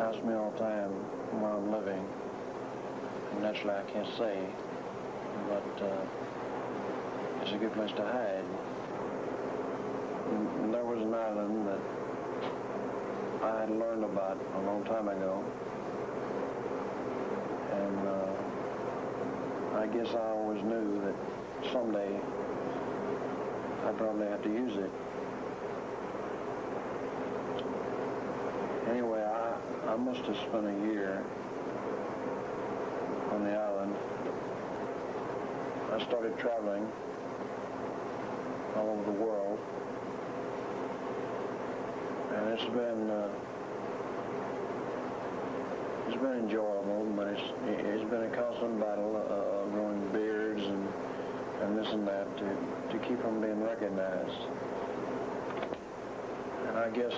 asks me all the time where I'm living. And naturally, I can't say, but it's a good place to hide. And there was an island that I had learned about a long time ago, and I guess I always knew that someday I'd probably have to use it. Anyway, I must have spent a year on the island. I started traveling all over the world, and it's been enjoyable, but it's been a constant battle of growing beards and this and that to keep from being recognized. And I guess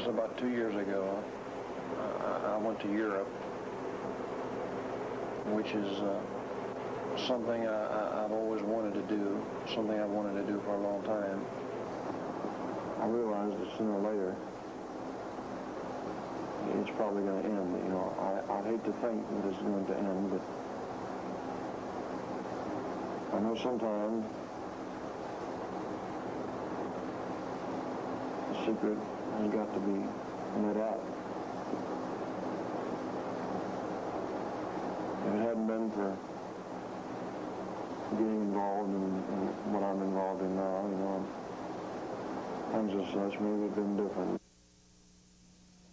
about 2 years ago, I went to Europe, which is something I've always wanted to do, something I've wanted to do for a long time. I realized that sooner or later, it's probably going to end. You know, I hate to think that it's going to end, but I know sometime the secret has got to be let out. If it hadn't been for getting involved in what I'm involved in now, you know, things as such, maybe it'd been different.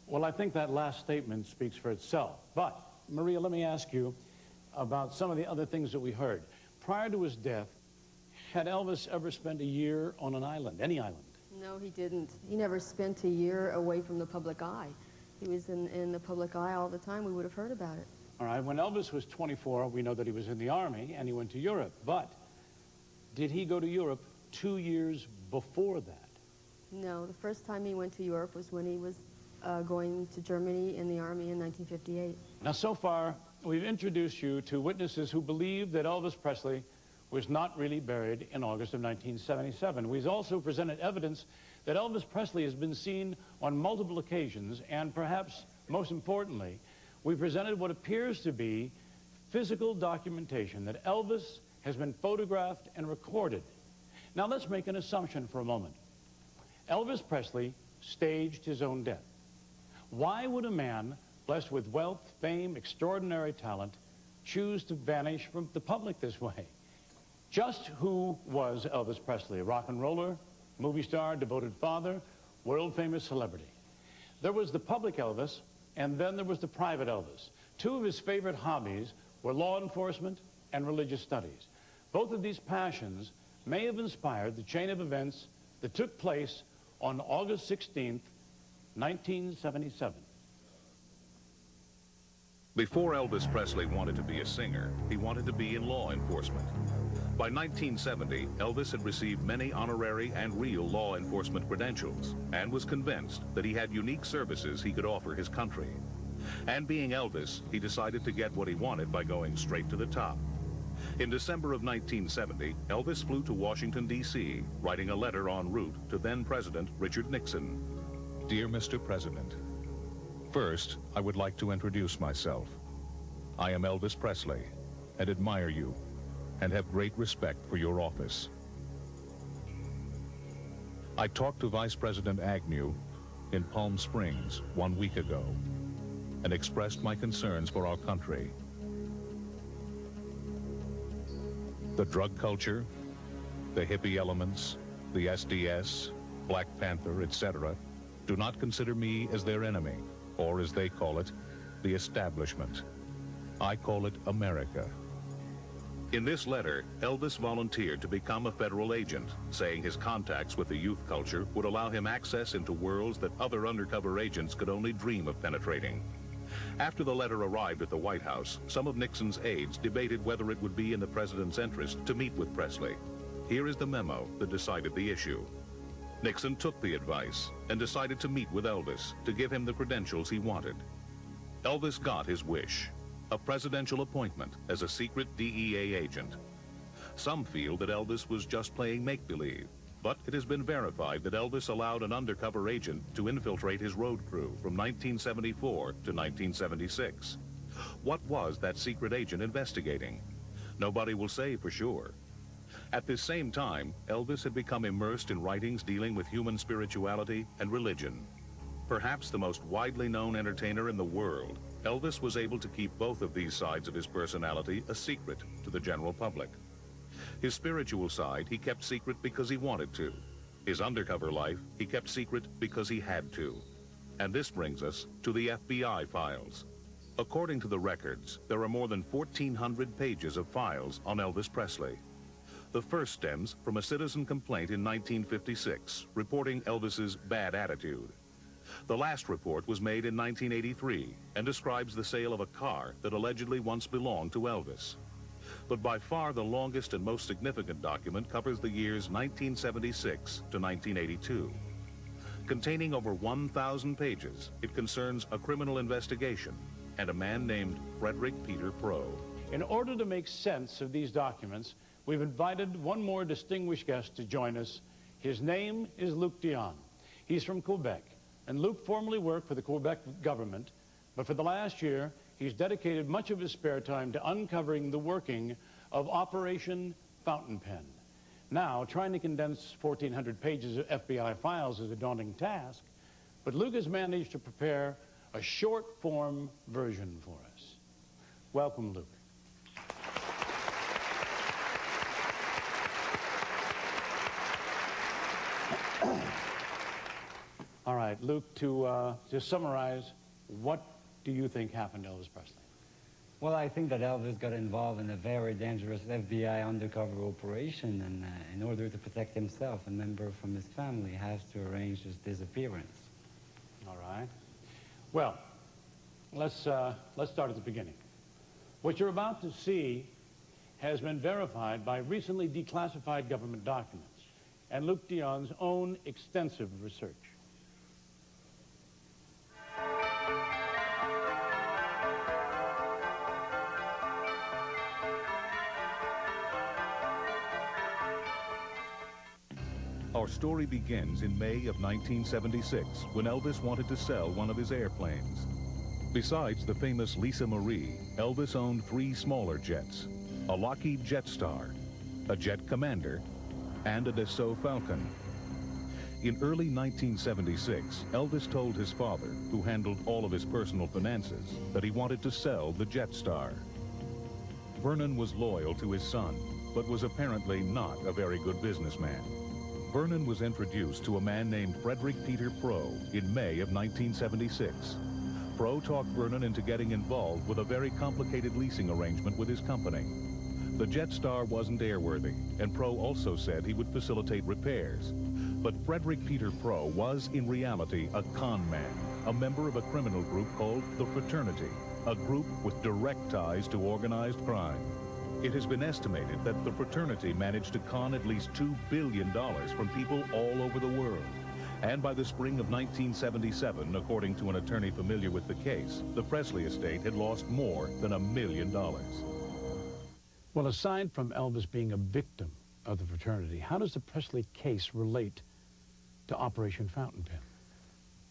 Well, I think that last statement speaks for itself. But, Maria, let me ask you about some of the other things that we heard. Prior to his death, had Elvis ever spent a year on an island, any island? No, he didn't. He never spent a year away from the public eye. He was in the public eye all the time. We would have heard about it. All right, when Elvis was 24, we know that he was in the Army and he went to Europe. But did he go to Europe 2 years before that? No, the first time he went to Europe was when he was going to Germany in the Army in 1958. Now, so far, we've introduced you to witnesses who believe that Elvis Presley was not really buried in August of 1977. We've also presented evidence that Elvis Presley has been seen on multiple occasions, and perhaps most importantly, we presented what appears to be physical documentation that Elvis has been photographed and recorded. Now, let's make an assumption for a moment. Elvis Presley staged his own death. Why would a man blessed with wealth, fame, extraordinary talent choose to vanish from the public this way? Just who was Elvis Presley? A rock and roller, movie star, devoted father, world-famous celebrity. There was the public Elvis, and then there was the private Elvis. Two of his favorite hobbies were law enforcement and religious studies. Both of these passions may have inspired the chain of events that took place on August 16th, 1977. Before Elvis Presley wanted to be a singer, he wanted to be in law enforcement. By 1970, Elvis had received many honorary and real law enforcement credentials and was convinced that he had unique services he could offer his country. And being Elvis, he decided to get what he wanted by going straight to the top. In December of 1970, Elvis flew to Washington, D.C., writing a letter en route to then-President Richard Nixon. Dear Mr. President, first, I would like to introduce myself. I am Elvis Presley and admire you and have great respect for your office. I talked to Vice President Agnew in Palm Springs 1 week ago and expressed my concerns for our country. The drug culture, the hippie elements, the SDS, Black Panther, etc., do not consider me as their enemy, or as they call it, the establishment. I call it America. In this letter, Elvis volunteered to become a federal agent, saying his contacts with the youth culture would allow him access into worlds that other undercover agents could only dream of penetrating. After the letter arrived at the White House, some of Nixon's aides debated whether it would be in the president's interest to meet with Presley. Here is the memo that decided the issue. Nixon took the advice and decided to meet with Elvis to give him the credentials he wanted. Elvis got his wish, a presidential appointment as a secret DEA agent. Some feel that Elvis was just playing make-believe, But it has been verified that Elvis allowed an undercover agent to infiltrate his road crew from 1974 to 1976. What was that secret agent investigating? Nobody will say for sure. At this same time, Elvis had become immersed in writings dealing with human spirituality and religion. Perhaps the most widely known entertainer in the world, Elvis was able to keep both of these sides of his personality a secret to the general public. His spiritual side he kept secret because he wanted to. His undercover life he kept secret because he had to. And this brings us to the FBI files. According to the records, there are more than 1,400 pages of files on Elvis Presley. The first stems from a citizen complaint in 1956 reporting Elvis's bad attitude. The last report was made in 1983 and describes the sale of a car that allegedly once belonged to Elvis. But by far the longest and most significant document covers the years 1976 to 1982. Containing over 1,000 pages, it concerns a criminal investigation and a man named Frederick Peter Pro. In order to make sense of these documents, we've invited one more distinguished guest to join us. His name is Luc Dion. He's from Quebec, and Luc formerly worked for the Quebec government, but for the last year, he's dedicated much of his spare time to uncovering the working of Operation Fountain Pen. Now, trying to condense 1,400 pages of FBI files is a daunting task, but Luc has managed to prepare a short-form version for us. Welcome, Luc. All right, Luc, to summarize, what do you think happened to Elvis Presley? Well, I think that Elvis got involved in a very dangerous FBI undercover operation, and in order to protect himself, a member from his family has to arrange his disappearance. All right. Well, let's start at the beginning. What you're about to see has been verified by recently declassified government documents and Luc Dion's own extensive research. Our story begins in May of 1976, when Elvis wanted to sell one of his airplanes. Besides the famous Lisa Marie, Elvis owned 3 smaller jets: a Lockheed Jetstar, a Jet Commander, and a Dassault Falcon. In early 1976, Elvis told his father, who handled all of his personal finances, that he wanted to sell the Jetstar. Vernon was loyal to his son, but was apparently not a very good businessman. Vernon was introduced to a man named Frederick Peter Pro in May of 1976. Pro talked Vernon into getting involved with a very complicated leasing arrangement with his company. The Jetstar wasn't airworthy, and Pro also said he would facilitate repairs. But Frederick Peter Pro was, in reality, a con man, a member of a criminal group called the Fraternity, a group with direct ties to organized crime. It has been estimated that the Fraternity managed to con at least $2 billion from people all over the world. And by the spring of 1977, according to an attorney familiar with the case, the Presley estate had lost more than $1 million. Well, aside from Elvis being a victim of the Fraternity, how does the Presley case relate to Operation Fountain Pen?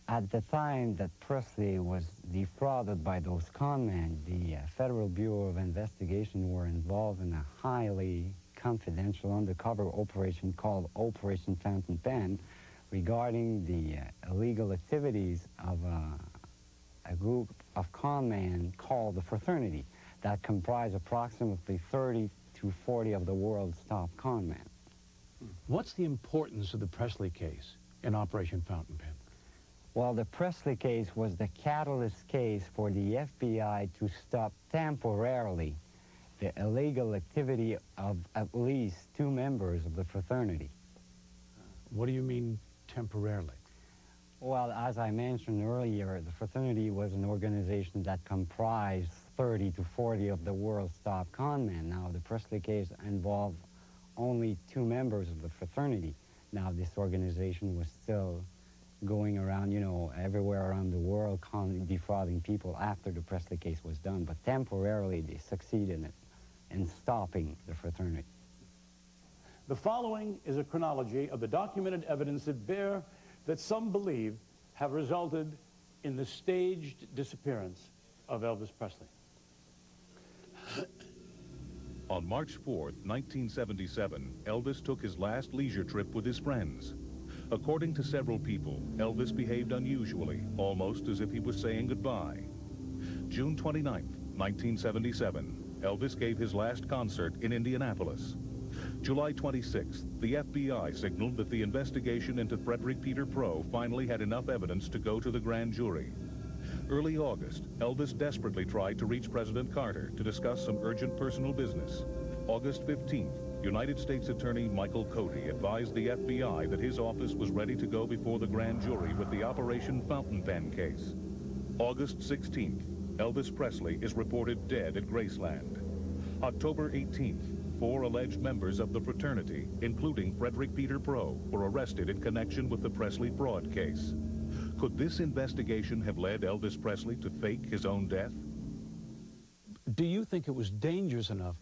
At the time that Presley was defrauded by those con men, the Federal Bureau of Investigation were involved in a highly confidential undercover operation called Operation Fountain Pen regarding the illegal activities of a group of con men called the Fraternity that comprised approximately 30 to 40 of the world's top con men. What's the importance of the Presley case in Operation Fountain Pen? Well, the Presley case was the catalyst case for the FBI to stop temporarily the illegal activity of at least 2 members of the Fraternity. What do you mean temporarily? Well, as I mentioned earlier, the Fraternity was an organization that comprised 30 to 40 of the world's top con men. Now, the Presley case involved only 2 members of the Fraternity. Now, this organization was still going around, you know, everywhere around the world, defrauding people after the Presley case was done. But temporarily, they succeeded in stopping the Fraternity. The following is a chronology of the documented evidence that some believe have resulted in the staged disappearance of Elvis Presley. On March 4th, 1977, Elvis took his last leisure trip with his friends. According to several people, Elvis behaved unusually, almost as if he was saying goodbye. June 29th, 1977, Elvis gave his last concert in Indianapolis. July 26th, the FBI signaled that the investigation into Frederick Peter Proe finally had enough evidence to go to the grand jury. Early August, Elvis desperately tried to reach President Carter to discuss some urgent personal business. August 15th, United States Attorney Michael Cody advised the FBI that his office was ready to go before the grand jury with the Operation Fountain Pen case. August 16th, Elvis Presley is reported dead at Graceland. October 18th, 4 alleged members of the fraternity, including Frederick Peter Proe, were arrested in connection with the Presley fraud case. Could this investigation have led Elvis Presley to fake his own death? Do you think it was dangerous enough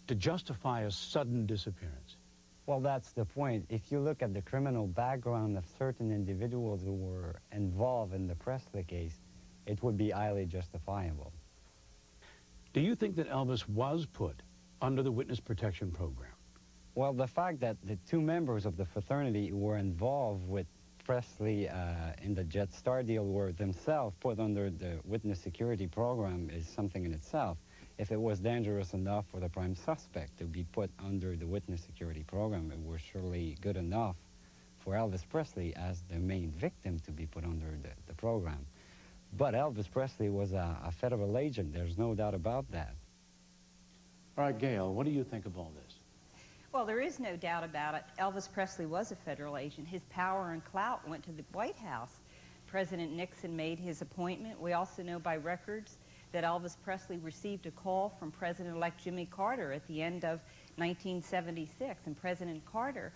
to justify a sudden disappearance? Well, that's the point. If you look at the criminal background of certain individuals who were involved in the Presley case, it would be highly justifiable. Do you think that Elvis was put under the witness protection program? Well, the fact that the 2 members of the fraternity who were involved with Presley in the Jet Star deal were themselves put under the witness security program is something in itself. If it was dangerous enough for the prime suspect to be put under the witness security program, it was surely good enough for Elvis Presley as the main victim to be put under the program. But Elvis Presley was a federal agent. There's no doubt about that. All right, Gail, what do you think of all this? Well, there is no doubt about it. Elvis Presley was a federal agent. His power and clout went to the White House. President Nixon made his appointment. We also know by records that Elvis Presley received a call from President-elect Jimmy Carter at the end of 1976, and President Carter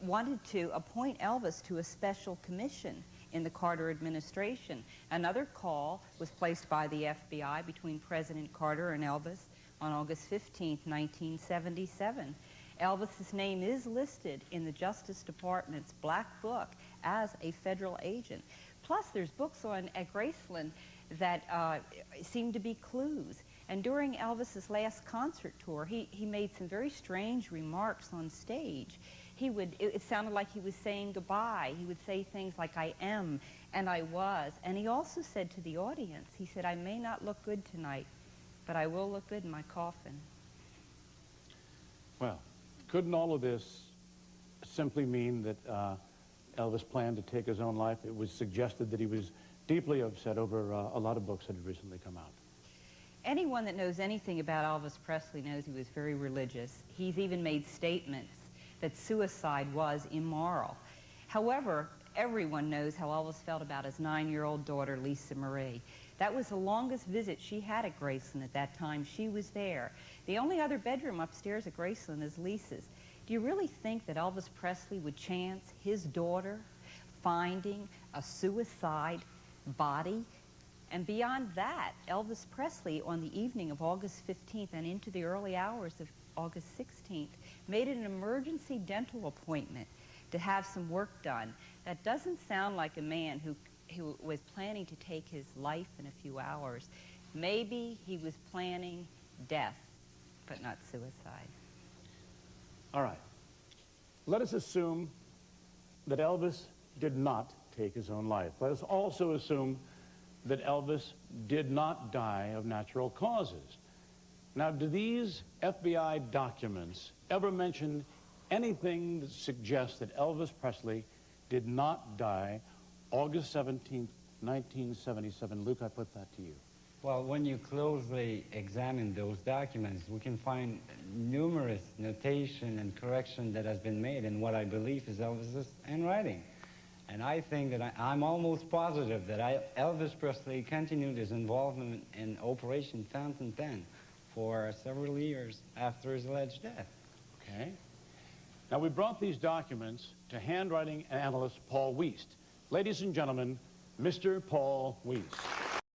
wanted to appoint Elvis to a special commission in the Carter administration. Another call was placed by the FBI between President Carter and Elvis on August 15, 1977. Elvis's name is listed in the Justice Department's Black Book as a federal agent. Plus, there's books at Graceland that seem to be clues. And during Elvis's last concert tour, he made some very strange remarks on stage. It sounded like he was saying goodbye. He would say things like, "I am," and "I was." And he also said to the audience, he said, "I may not look good tonight, but I will look good in my coffin." Well, couldn't all of this simply mean that Elvis planned to take his own life? It was suggested that he was deeply upset over a lot of books that had recently come out. Anyone that knows anything about Elvis Presley knows he was very religious. He's even made statements that suicide was immoral. However, everyone knows how Elvis felt about his 9-year-old daughter, Lisa Marie. That was the longest visit she had at Graceland at that time. She was there. The only other bedroom upstairs at Graceland is Lisa's. Do you really think that Elvis Presley would chance his daughter finding a suicide body? And beyond that, Elvis Presley, on the evening of August 15th and into the early hours of August 16th, made an emergency dental appointment to have some work done. That doesn't sound like a man who was planning to take his life in a few hours. Maybe he was planning death, but not suicide. All right. Let us assume that Elvis did not take his own life. Let us also assume that Elvis did not die of natural causes. Now, do these FBI documents ever mention anything that suggests that Elvis Presley did not die August 17th, 1977? Luke, I put that to you. Well, when you closely examine those documents, we can find numerous notation and correction that has been made in what I believe is Elvis's handwriting. And I think that I'm almost positive that Elvis Presley continued his involvement in Operation Fountain Pen for several years after his alleged death. Okay. Now, we brought these documents to handwriting analyst Paul Wiest. Ladies and gentlemen, Mr. Paul Wiest.